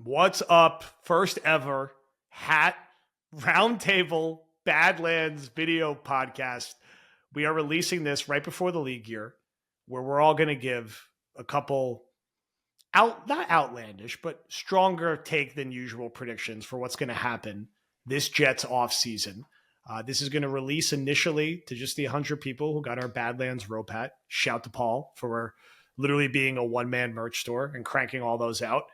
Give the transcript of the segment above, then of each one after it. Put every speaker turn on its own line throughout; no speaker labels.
What's up? First ever hat roundtable Badlands video podcast. We are releasing this right before the league year, where we're all going to give a couple not outlandish, but stronger take than usual predictions for what's going to happen this Jets offseason. This is going to release initially to just the 100 people who got our Badlands rope hat. Shout to Paul for literally being a one-man merch store and cranking all those out.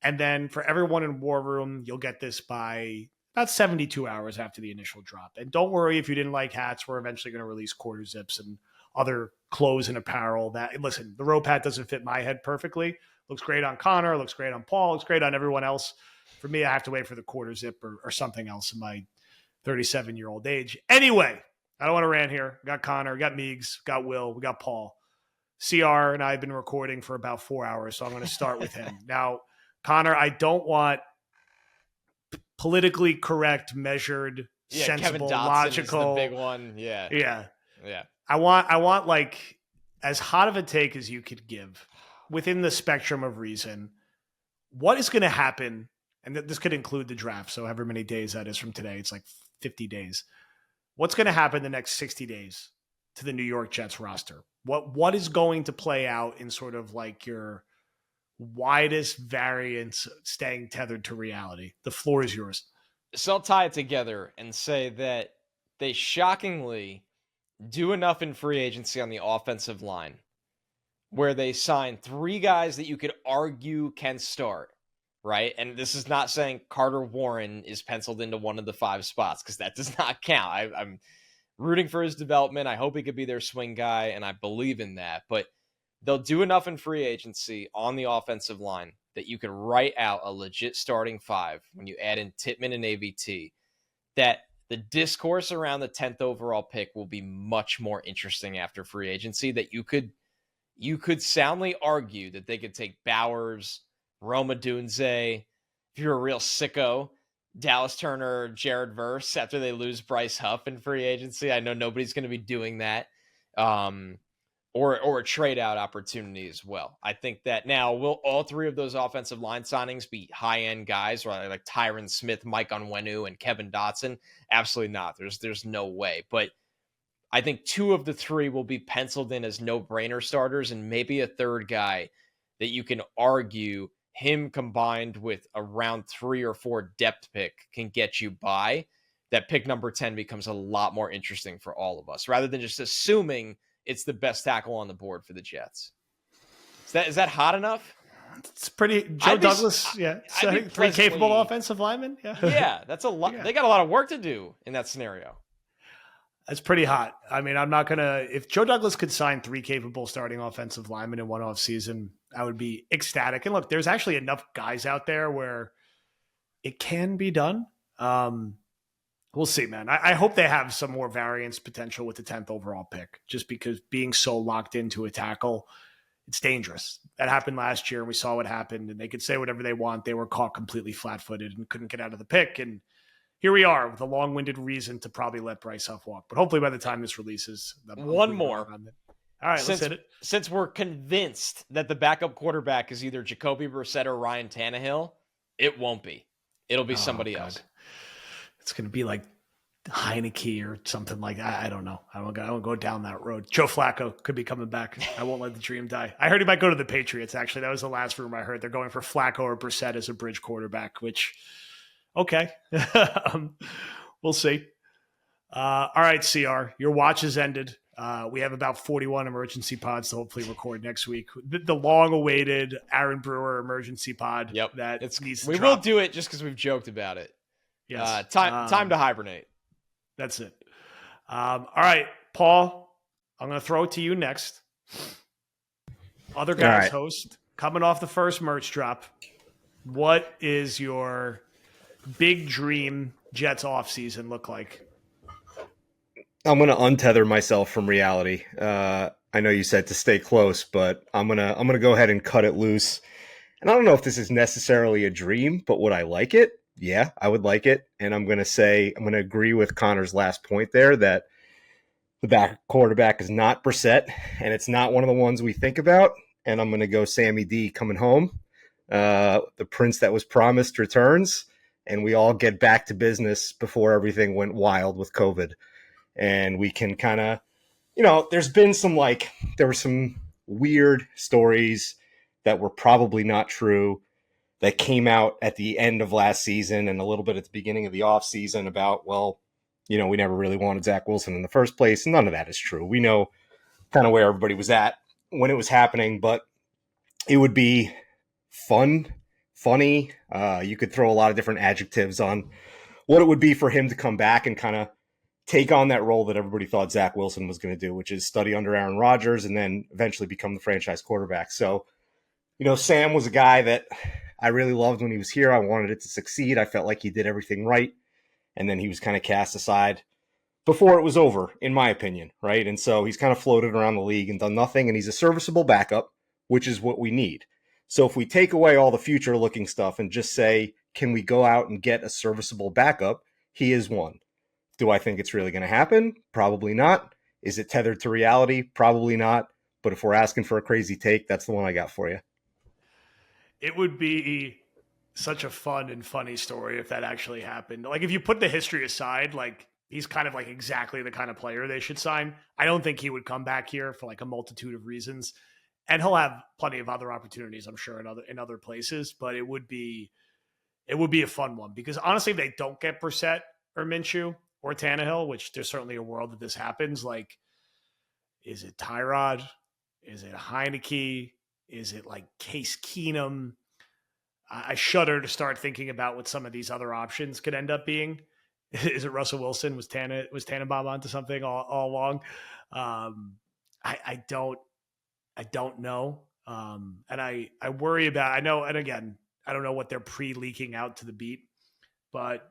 And then for everyone in War Room, you'll get this by about 72 hours after the initial drop. And don't worry if you didn't like hats. We're eventually going to release quarter zips and other clothes and apparel. That listen, the rope hat doesn't fit my head perfectly. Looks great on Connor. Looks great on Paul. Looks great on everyone else. For me, I have to wait for the quarter zip or something else in my 37-year-old age. Anyway, I don't want to rant here. We got Connor, we got Meegs, we got Will, we got Paul. CR and I have been recording for about 4 hours, so I'm going to start with him. Now, Connor, I don't want politically correct, measured, sensible, logical.
Is the big one.
Yeah. I want like as hot of a take as you could give within the spectrum of reason. What is going to happen? And this could include the draft. So however many days that is from today, it's like 50 days. What's going to happen the next 60 days to the New York Jets roster? What is going to play out in sort of like your widest variance staying tethered to reality? The floor is yours.
So I'll tie it together and say that they shockingly do enough in free agency on the offensive line where they sign 3 guys that you could argue can start, right? And this is not saying Carter Warren is penciled into one of the 5 spots because that does not count. I'm rooting for his development. I hope he could be their swing guy, and I believe in that. But they'll do enough in free agency on the offensive line that you can write out a legit starting 5 when you add in Tittman and AVT, that the discourse around the 10th overall pick will be much more interesting after free agency, that you could soundly argue that they could take Bowers, Rome Odunze, if you're a real sicko, Dallas Turner, Jared Verse after they lose Bryce Huff in free agency. I know nobody's going to be doing that. Or a trade out opportunity as well. I think that now will all 3 of those offensive line signings be high end guys, or like Tyron Smith, Mike Onwenu, and Kevin Dotson? Absolutely not. There's no way. But I think 2 of the 3 will be penciled in as no brainer starters, and maybe a third guy that you can argue him combined with a round 3 or 4 depth pick can get you by. That pick number 10 becomes a lot more interesting for all of us, rather than just assuming it's the best tackle on the board for the Jets. Is that hot enough?
It's pretty. Joe Douglas, So 3 capable offensive linemen.
Yeah, that's a lot. Yeah. They got a lot of work to do in that scenario.
That's pretty hot. I mean, I'm not going to – if Joe Douglas could sign 3 capable starting offensive linemen in one offseason, I would be ecstatic. And look, there's actually enough guys out there where it can be done. We'll see, man. I hope they have some more variance potential with the 10th overall pick, just because being so locked into a tackle, it's dangerous. That happened last year, and we saw what happened, and they could say whatever they want. They were caught completely flat-footed and couldn't get out of the pick, and here we are with a long-winded reason to probably let Bryce Huff walk. But hopefully by the time this releases...
One more.
All right, let's hit it.
Since we're convinced that the backup quarterback is either Jacoby Brissett or Ryan Tannehill, it won't be. It'll be somebody else.
It's going to be like Heineke or something like that. I don't know. I won't go down that road. Joe Flacco could be coming back. I won't let the dream die. I heard he might go to the Patriots, actually. That was the last rumor I heard. They're going for Flacco or Brissett as a bridge quarterback, which... Okay. We'll see. All right, CR, your watch has ended. We have about 41 emergency pods to hopefully record next week. The long-awaited Aaron Brewer emergency pod.
Yep.
That needs to
we
drop.
will do it just because we've joked about it.
Yes.
Time to hibernate.
That's it. All right, Paul, I'm going to throw it to you next. Other guys host, coming off the first merch drop. What is your big dream Jets offseason look like?
I'm going to untether myself from reality. I know you said to stay close, but I'm going to go ahead and cut it loose. And I don't know if this is necessarily a dream, but would I like it? Yeah, I would like it. And I'm going to agree with Connor's last point there that the back quarterback is not Brissett, and it's not one of the ones we think about. And I'm going to go Sammy D coming home. The prince that was promised returns, and we all get back to business before everything went wild with COVID. And we can kind of, there's been there were some weird stories that were probably not true that came out at the end of last season and a little bit at the beginning of the offseason about, well, we never really wanted Zach Wilson in the first place. None of that is true. We know kind of where everybody was at when it was happening, but it would be funny. You could throw a lot of different adjectives on what it would be for him to come back and kind of take on that role that everybody thought Zach Wilson was going to do, which is study under Aaron Rodgers and then eventually become the franchise quarterback. So, Sam was a guy that I really loved when he was here. I wanted it to succeed. I felt like he did everything right. And then he was kind of cast aside before it was over, in my opinion, right? And so he's kind of floated around the league and done nothing, and he's a serviceable backup, which is what we need. So if we take away all the future-looking stuff and just say, can we go out and get a serviceable backup? He is one. Do I think it's really going to happen? Probably not. Is it tethered to reality? Probably not. But if we're asking for a crazy take, that's the one I got for you.
It would be such a fun and funny story if that actually happened. Like, if you put the history aside, like, he's kind of like exactly the kind of player they should sign. I don't think he would come back here for like a multitude of reasons. And he'll have plenty of other opportunities, I'm sure, in other places. But it would be a fun one because honestly, if they don't get Brissett or Minshew or Tannehill, which there's certainly a world that this happens, like, is it Tyrod? Is it Heineke? Is it like Case Keenum? I shudder to start thinking about what some of these other options could end up being. Is it Russell Wilson? Was Tannenbaum onto something all along? I don't know. And I worry about, I know, and again, I don't know what they're pre-leaking out to the beat, but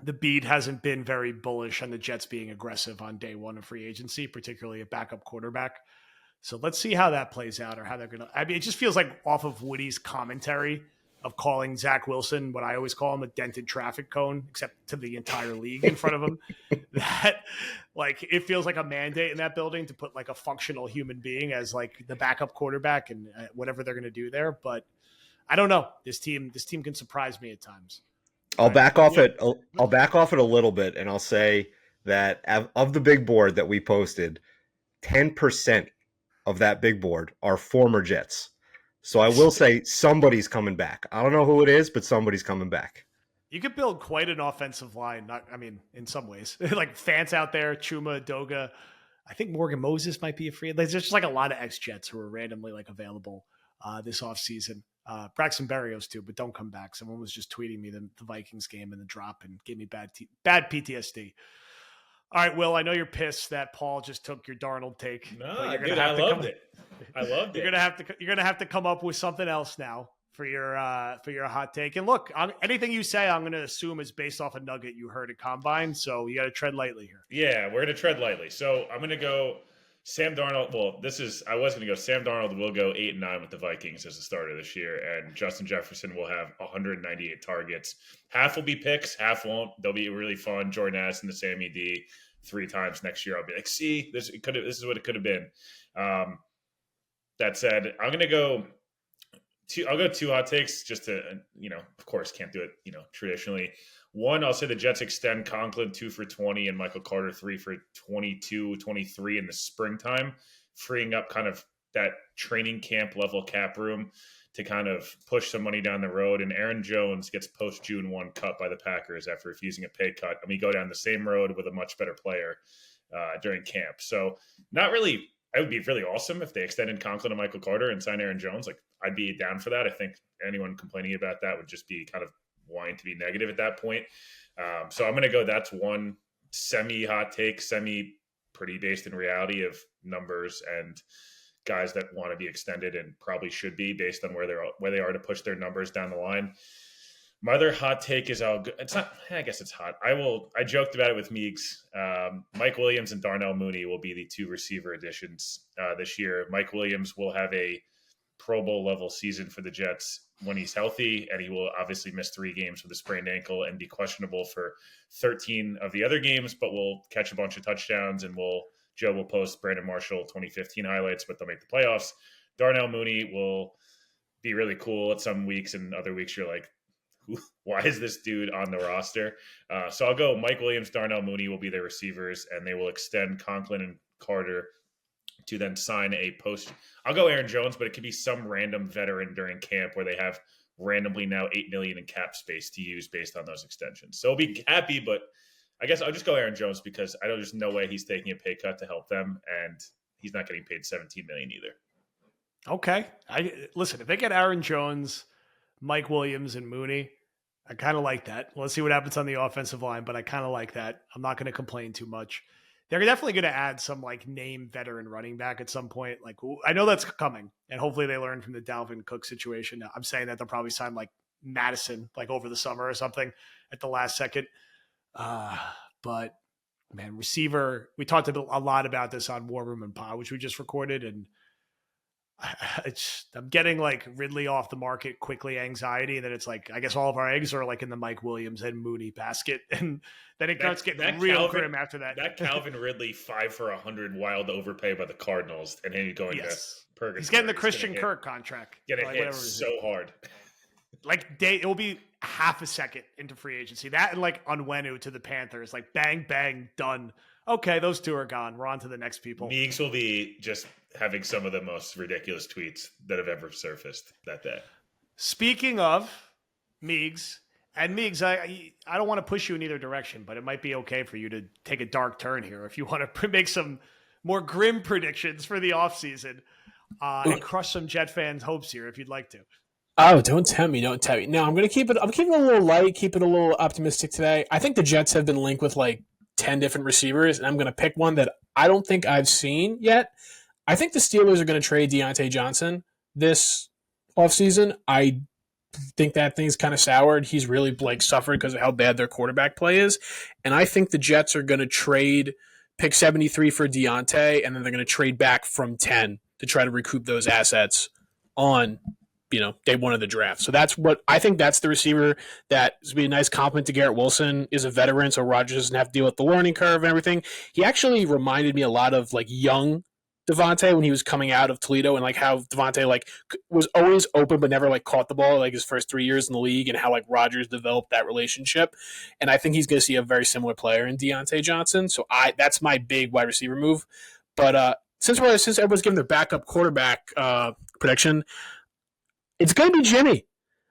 the beat hasn't been very bullish on the Jets being aggressive on day one of free agency, particularly a backup quarterback. So let's see how that plays out or how they're going to, I mean, it just feels like off of Woody's commentary of calling Zach Wilson, what I always call him, a dented traffic cone, except to the entire league in front of him, that like, it feels like a mandate in that building to put like a functional human being as like the backup quarterback and whatever they're going to do there. But I don't know. This team can surprise me at times.
I'll back off it a little bit, and I'll say that of the big board that we posted, 10% of that big board are former Jets. So I will say somebody's coming back. I don't know who it is, but somebody's coming back.
You could build quite an offensive line. In some ways, like Fance out there, Chuma, Doga. I think Morgan Moses might be a free. There's just like a lot of ex-Jets who are randomly like available this offseason. Braxton Berrios too, but don't come back. Someone was just tweeting me the Vikings game and the drop and gave me bad PTSD. All right, Will, I know you're pissed that Paul just took your Darnold take.
No, dude, I loved it.
You're gonna have to come up with something else now for your hot take. And look, anything you say, I'm gonna assume is based off a nugget you heard at Combine. So you got to tread lightly here.
Yeah, we're gonna tread lightly. So I'm gonna go Sam Darnold. Well, I was gonna go Sam Darnold will go 8-9 with the Vikings as a starter this year, and Justin Jefferson will have 198 targets. Half will be picks, half won't. They'll be really fun. Jordan Addison to Sammy D 3 times next year. I'll be like, see, this is what it could have been. That said, I'm gonna go. I'll go 2 hot takes just to, of course, can't do it, traditionally. One, I'll say the Jets extend Conklin 2 for 20 and Michael Carter 3 for 22, 23 in the springtime, freeing up kind of that training camp level cap room to kind of push some money down the road. And Aaron Jones gets post June 1 cut by the Packers after refusing a pay cut. And we go down the same road with a much better player during camp. So not really. It would be really awesome if they extended Conklin to Michael Carter and signed Aaron Jones. Like, I'd be down for that. I think anyone complaining about that would just be kind of wanting to be negative at that point. So I'm going to go, that's one semi-hot take, semi-pretty based in reality of numbers and guys that want to be extended and probably should be based on where they are to push their numbers down the line. My other hot take is it's not, I guess it's hot. I joked about it with Meegs. Mike Williams and Darnell Mooney will be the 2 receiver additions this year. Mike Williams will have a Pro Bowl level season for the Jets when he's healthy, and he will obviously miss 3 games with a sprained ankle and be questionable for 13 of the other games, but will catch a bunch of touchdowns, and Joe will post Brandon Marshall 2015 highlights, but they'll make the playoffs. Darnell Mooney will be really cool at some weeks, and other weeks you're like, why is this dude on the roster? So I'll go Mike Williams, Darnell Mooney will be their receivers, and they will extend Conklin and Carter to then sign a post. I'll go Aaron Jones, but it could be some random veteran during camp where they have randomly now $8 million in cap space to use based on those extensions. So I'll be happy, but I guess I'll just go Aaron Jones because I know there's no way he's taking a pay cut to help them, and he's not getting paid $17 million either.
Okay. Listen, if they get Aaron Jones, Mike Williams, and Mooney, I kind of like that. Let's see what happens on the offensive line, but I kind of like that. I'm not going to complain too much. They're definitely going to add some like name veteran running back at some point. Like I know that's coming, and hopefully they learn from the Dalvin Cook situation. I'm saying that they'll probably sign like Madison like over the summer or something at the last second. But man, receiver, we talked a lot about this on War Room and Pod, which we just recorded, and I'm getting like Ridley off the market quickly anxiety, and then it's like I guess all of our eggs are like in the Mike Williams and Mooney basket, and then it starts getting real grim after that.
That Calvin Ridley 5 for 100 wild overpay by the Cardinals, and then he's going to purgatory.
He's getting the Christian Kirk contract.
Getting hit so hard.
Like it will be half a second into free agency. That and like Onwenu to the Panthers, like bang bang done. Okay, those two are gone. We're on to the next people.
Meegs will be just having some of the most ridiculous tweets that have ever surfaced that day.
Speaking of Meegs, I don't want to push you in either direction, but it might be okay for you to take a dark turn here if you want to make some more grim predictions for the offseason and crush some Jet fans' hopes here if you'd like to.
Oh, don't tempt me. Don't tempt me. No, I'm keeping it a little light, keep it a little optimistic today. I think the Jets have been linked with like 10 different receivers, and I'm going to pick one that I don't think I've seen yet. I think the Steelers are going to trade Deontay Johnson this offseason. I think that thing's kind of soured. He's really like suffered because of how bad their quarterback play is. And I think the Jets are going to trade pick 73 for Deontay, and then they're going to trade back from 10 to try to recoup those assets on day one of the draft. So that's what I think. That's the receiver that is be a nice compliment to Garrett Wilson. Is a veteran, so Rodgers doesn't have to deal with the learning curve and everything. He actually reminded me a lot of like young Devontae when he was coming out of Toledo, and like how Devontae like was always open but never like caught the ball like his first 3 years in the league, and how like Rodgers developed that relationship. And I think he's going to see a very similar player in Deontay Johnson. So that's my big wide receiver move. But since everyone's giving their backup quarterback prediction, it's going to be Jimmy.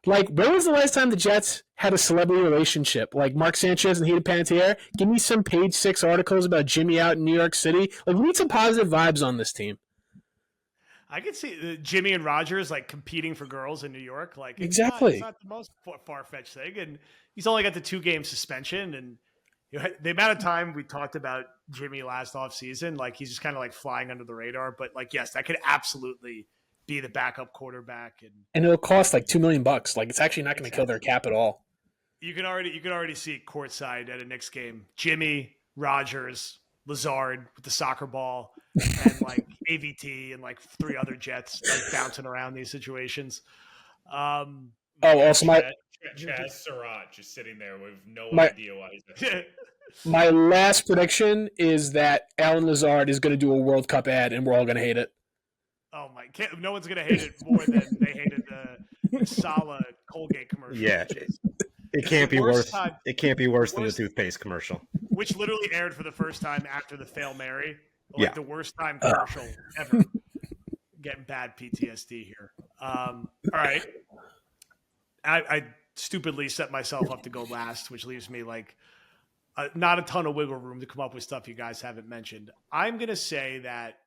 Like, when was the last time the Jets had a celebrity relationship? Like Mark Sanchez and Heated Panettiere? Give me some page 6 articles about Jimmy out in New York City. Like, we need some positive vibes on this team.
I could see Jimmy and Rodgers like competing for girls in New York. Like
exactly,
it's not the most far-fetched thing. And he's only got the 2-game suspension. And the amount of time we talked about Jimmy last offseason, like he's just kind of like flying under the radar. But like, yes, that could absolutely be the backup quarterback, and
it'll cost like $2 million. Like it's actually not going to kill their cap at all.
You can already see courtside at a Knicks game, Jimmy, Rodgers, Lazard with the soccer ball, and like AVT and like 3 other Jets like bouncing around these situations.
Also
Chaz Surratt just sitting there with no idea why he's there.
My last prediction is that Alan Lazard is going to do a World Cup ad, and we're all going to hate it.
Oh my! No one's gonna hate it more than they hated the Sala Colgate commercial.
Yeah, it can't be worse. It can't be worse than the toothpaste commercial,
which literally aired for the first time after the Fail Mary. Like the worst time commercial ever. Getting bad PTSD here. All right, I stupidly set myself up to go last, which leaves me like not a ton of wiggle room to come up with stuff you guys haven't mentioned. I'm gonna say that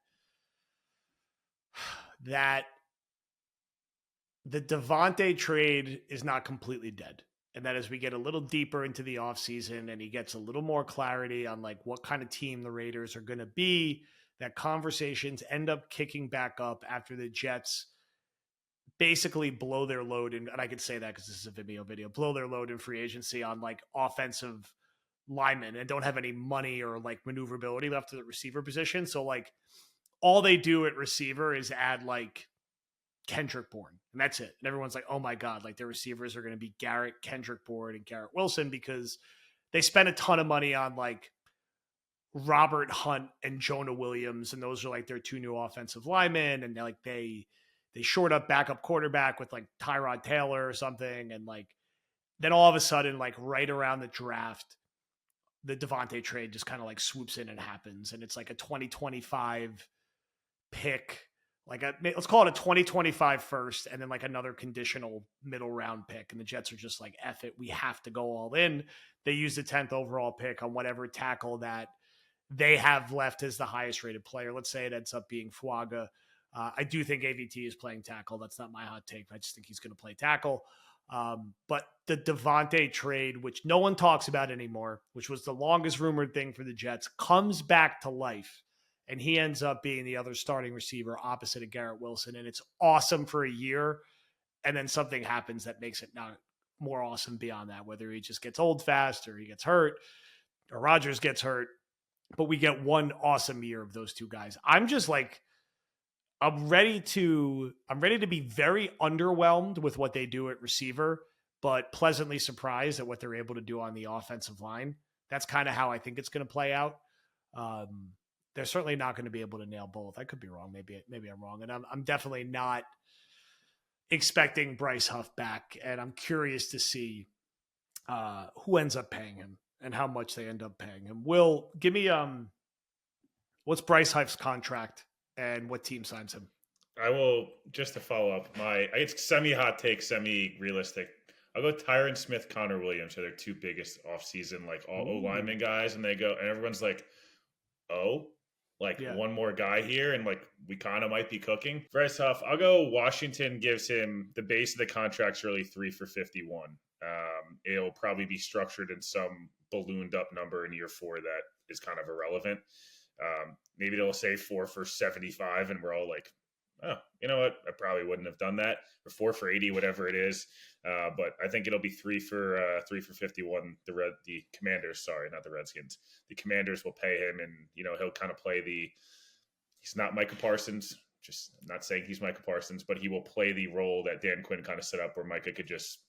the Devontae trade is not completely dead. And that as we get a little deeper into the offseason and he gets a little more clarity on like what kind of team the Raiders are going to be, that conversations end up kicking back up after the Jets basically blow their load. And I can say that because this is a video, blow their load in free agency on like offensive linemen and don't have any money or like maneuverability left to the receiver position. So like, all they do at receiver is add like Kendrick Bourne, and that's it. And everyone's like, oh my God, like their receivers are going to be Garrett, Kendrick Bourne, and Garrett Wilson because they spent a ton of money on like Robert Hunt and Jonah Williams. And those are like their 2 new offensive linemen. And like they they shored up backup quarterback with like Tyrod Taylor or something. And like, then all of a sudden, like right around the draft, the Devontae trade just kind of like swoops in and happens. And it's like a 2025 pick, like let's call it a 2025 first, and then like another conditional middle round pick. And the Jets are just like, F it, we have to go all in. They use the 10th overall pick on whatever tackle that they have left as the highest rated player. Let's say it ends up being Fuaga. I do think AVT is playing tackle. That's not my hot take. I just think he's going to play tackle. But the Devontae trade, which no one talks about anymore, which was the longest rumored thing for the Jets, comes back to life. And he ends up being the other starting receiver opposite of Garrett Wilson. And it's awesome for a year. And then something happens that makes it not more awesome beyond that, whether he just gets old fast or he gets hurt or Rodgers gets hurt. But we get one awesome year of those two guys. I'm just like, I'm ready to be very underwhelmed with what they do at receiver, but pleasantly surprised at what they're able to do on the offensive line. That's kind of how I think it's going to play out. They're certainly not going to be able to nail both. I could be wrong. Maybe I'm wrong. And I'm definitely not expecting Bryce Huff back. And I'm curious to see who ends up paying him and how much they end up paying him. Will, give me what's Bryce Huff's contract and what team signs him?
I will, just to follow up, it's semi-hot take, semi-realistic. I'll go Tyron Smith, Connor Williams are their two biggest offseason, like all O-lineman guys. And everyone's like, one more guy here, and like we kind of might be cooking. Bryce Huff, I'll go Washington gives him the base of the contract's really 3 for $51. It'll probably be structured in some ballooned up number in year 4 that is kind of irrelevant. Maybe they'll say 4 for $75, and we're all like, oh, you know what? I probably wouldn't have done that, or 4 for $80, whatever it is. But I think it'll be 3 for $51. The Commanders, sorry, not the Redskins. The Commanders will pay him, and he'll kind of play he's not Micah Parsons. Just I'm not saying he's Micah Parsons, but he will play the role that Dan Quinn kind of set up, where Micah could just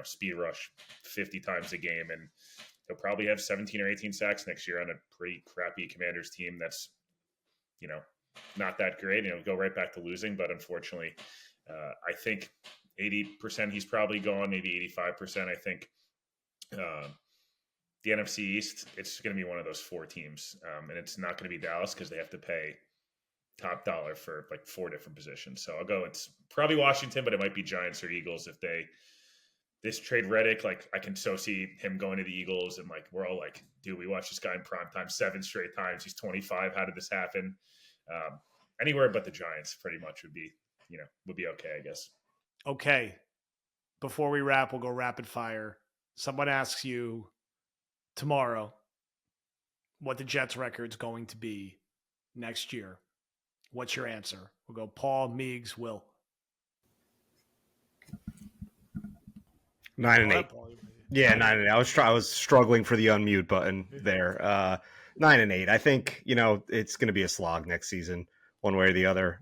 speed rush 50 times a game, and he'll probably have 17 or 18 sacks next year on a pretty crappy Commanders team that's not that great, and it'll go right back to losing. But unfortunately, I think 80% he's probably gone, maybe 85%. I think the NFC East, it's going to be one of those 4 teams, and it's not going to be Dallas because they have to pay top dollar for like 4 different positions. So I'll go, it's probably Washington, but it might be Giants or Eagles if this trade Reddick. Like I can so see him going to the Eagles, and like we're all like, dude, we watched this guy in prime time 7 straight times. He's 25. How did this happen? Anywhere but the Giants pretty much would be okay, I guess.
Okay. Before we wrap, we'll go rapid fire. Someone asks you tomorrow what the Jets record's going to be next year. What's your answer? We'll go Paul, Meegs, Will.
9-8. Yeah, 9-8. I was struggling for the unmute button there. 9-8. I think it's going to be a slog next season, one way or the other.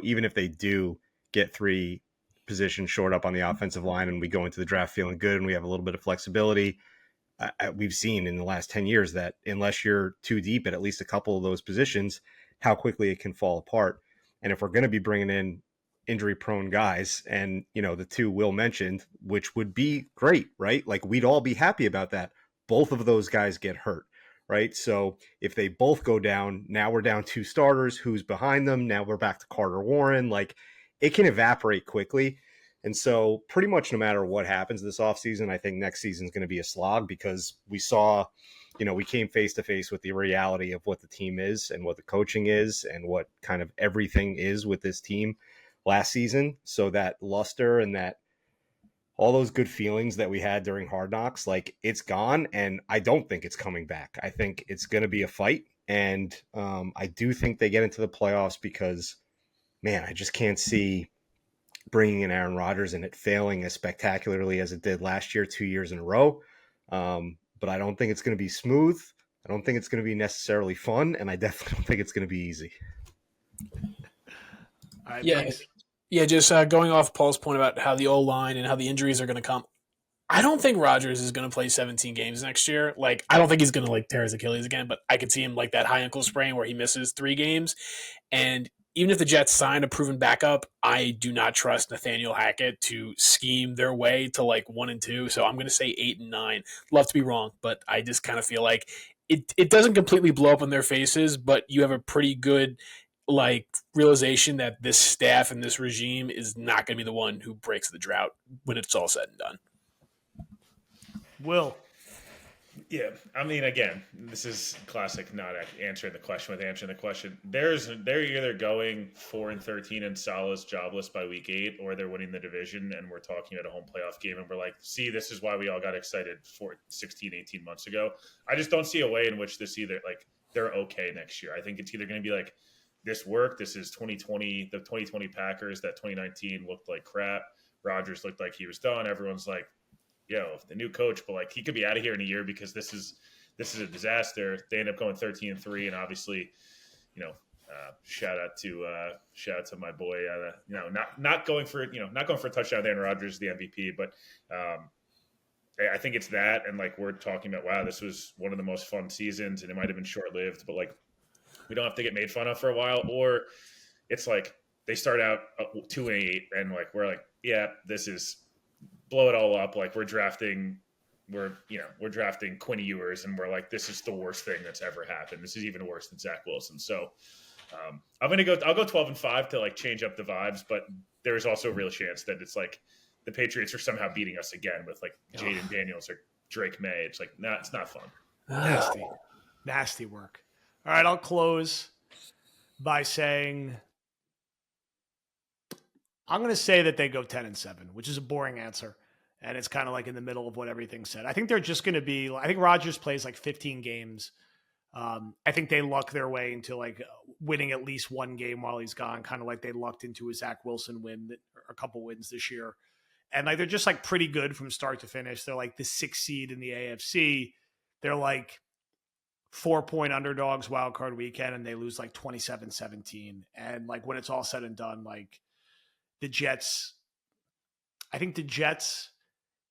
Even if they do get 3 positions short up on the offensive line, and we go into the draft feeling good, and we have a little bit of flexibility, we've seen in the last 10 years that unless you're too deep at least a couple of those positions, how quickly it can fall apart. And if we're going to be bringing in injury-prone guys, and the 2 Will mentioned, which would be great, right? Like we'd all be happy about that. Both of those guys get hurt, right? So if they both go down, now we're down 2 starters. Who's behind them? Now we're back to Carter Warren. Like it can evaporate quickly. And so pretty much no matter what happens this offseason, I think next season is going to be a slog, because we saw, we came face to face with the reality of what the team is and what the coaching is and what kind of everything is with this team last season. So that luster and that all those good feelings that we had during Hard Knocks, like it's gone. And I don't think it's coming back. I think it's going to be a fight. And I do think they get into the playoffs because, man, I just can't see bringing in Aaron Rodgers and it failing as spectacularly as it did last year, 2 years in a row. But I don't think it's going to be smooth. I don't think it's going to be necessarily fun. And I definitely don't think it's going to be easy.
Yeah, just going off Paul's point about how the O-line and how the injuries are going to come. I don't think Rodgers is going to play 17 games next year. Like, I don't think he's going to tear his Achilles again, but I could see him like that high ankle sprain where he misses 3 games. And even if the Jets sign a proven backup, I do not trust Nathaniel Hackett to scheme their way to like 1-2. So I'm going to say 8-9. Love to be wrong, but I just kind of feel like it doesn't completely blow up in their faces, but you have a pretty good like realization that this staff and this regime is not going to be the one who breaks the drought when it's all said and done.
Will.
Yeah, I mean, again, this is classic not answering the question with answering the question. They're either going 4-13 and Salah's jobless by week 8, or they're winning the division, and we're talking about a home playoff game, and we're like, see, this is why we all got excited 18 months ago. I just don't see a way in which this either, like, they're okay next year. I think it's either going to be like, this worked, this is 2020, the 2020 Packers, that 2019 looked like crap. Rodgers looked like he was done. Everyone's like, yo, the new coach, but like he could be out of here in a year because this is a disaster. They end up going 13-3, and obviously, shout out to my boy, not going for a touchdown. Aaron Rodgers, the MVP, but I think it's that, and like we're talking about, wow, this was one of the most fun seasons, and it might have been short lived, but like we don't have to get made fun of for a while, or it's like they start out 2-8, and like we're like, yeah, this is. Blow it all up. Like we're drafting Quinn Ewers, and we're like, this is the worst thing that's ever happened. This is even worse than Zach Wilson. So I'll go 12-5 to like change up the vibes, but there is also a real chance that it's like the Patriots are somehow beating us again with like Jaden Daniels or Drake May. It's like, it's not fun.
Nasty work. All right. I'll close by saying, I'm going to say that they go 10-7, which is a boring answer. And it's kind of like in the middle of what everything said. I think they're just going to be, I think Rodgers plays like 15 games. I think they luck their way into like winning at least one game while he's gone, kind of like they lucked into a Zach Wilson win, or a couple wins this year. And like, they're just like pretty good from start to finish. They're like the 6th seed in the AFC. They're like 4-point underdogs wild card weekend, and they lose like 27-17. And like when it's all said and done, like, I think the Jets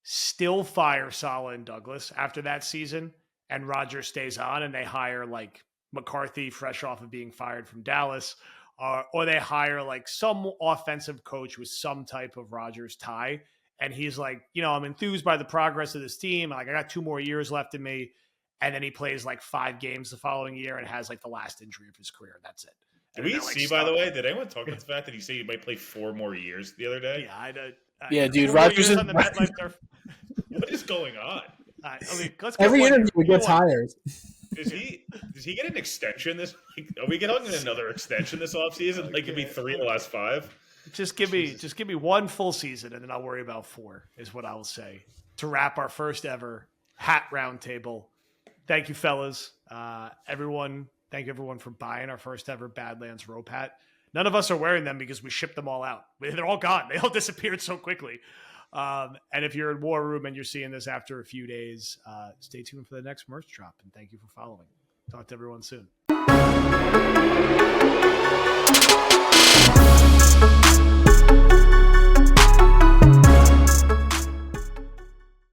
still fire Saleh and Douglas after that season, and Rodgers stays on, and they hire like McCarthy fresh off of being fired from Dallas, or they hire like some offensive coach with some type of Rodgers tie. And he's like, I'm enthused by the progress of this team. Like I got 2 more years left in me. And then he plays like 5 games the following year and has like the last injury of his career. That's it.
Did we see, by the way, did anyone talk about the fact that he said he might play 4 more years the other day?
Yeah,
dude, Rodgers is
on the MetLife turf.
What is going on?
Let's
every interview he gets hired.
Does he get an extension this? Are we getting another extension this offseason? Like it'd be 3 in the last 5.
Just give me 1 full season, and then I'll worry about 4. Is what I will say to wrap our first ever hat roundtable. Thank you, fellas. Everyone. Thank you, everyone, for buying our first ever Badlands rope hat. None of us are wearing them because we shipped them all out. They're all gone. They all disappeared so quickly. And if you're in War Room and you're seeing this after a few days, stay tuned for the next merch drop. And thank you for following. Talk to everyone soon.